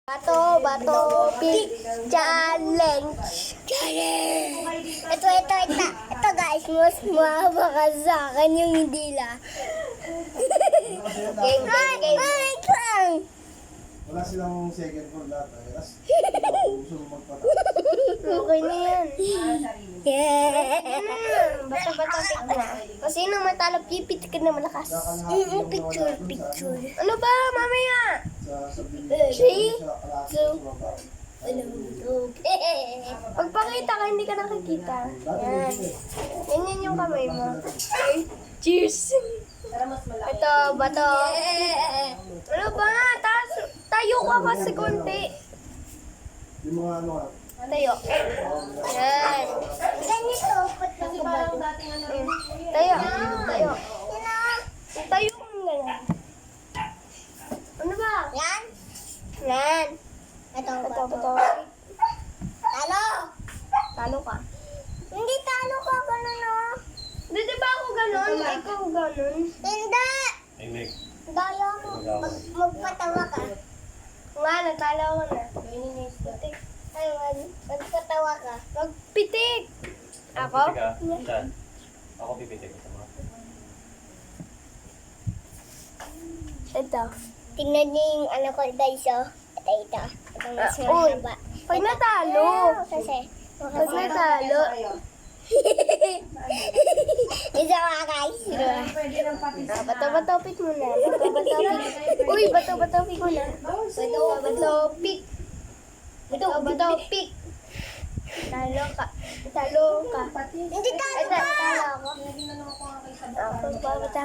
Bato, pick challenge. Ito guys, mas mahaba ka sa akin yung dila. Game. Wait lang. Wala silang second floor lahat. Tapos, gusto mo magpataas. Okay na yan. Yeah. Bato, pick na. Kasi nang matalo, pipit ka na malakas. Picture. Ano ba, mamaya? Sa 3, 2, pagpakita ka, hindi ka nakikita. Yan. Yan yung kamay mo. Cheers! Ito, bato. Ano ba? Tayo ka kasi konti. Yung mga ano nga. Tayo. Yan. Ganito. Kasi parang dating ano. Tayo. Tayo kung gano'n. Ano ba? Yan. Ito. Talo ka. Hindi talo ka, gano'n o. Di ba ako gano'n? Ikaw gano'n. Hindi. Ay, Nick. Dala mo. Magpatawa ka. Nga, natalo ko na. Pitik. Ayun, magpatawa ka. Magpitik. Ako? Saan? Ako pipitik sa mga. Ito. Tingnan niyo yung ano ko guys, oh. Ito. Itong mas Uy, mahaba. pag natalo. Kasi, Pag natalo. isa mga guys. Pwede lang pati sa Bato-bato-pick muna. Bato-bato-pick. Uy, bato-bato-pick muna. Bato-bato-pick. Bato-bato-pick. Talo ka. Hindi talo Ito, ka. talo ako. Naging ano ko nga kayo sa Bato-bato.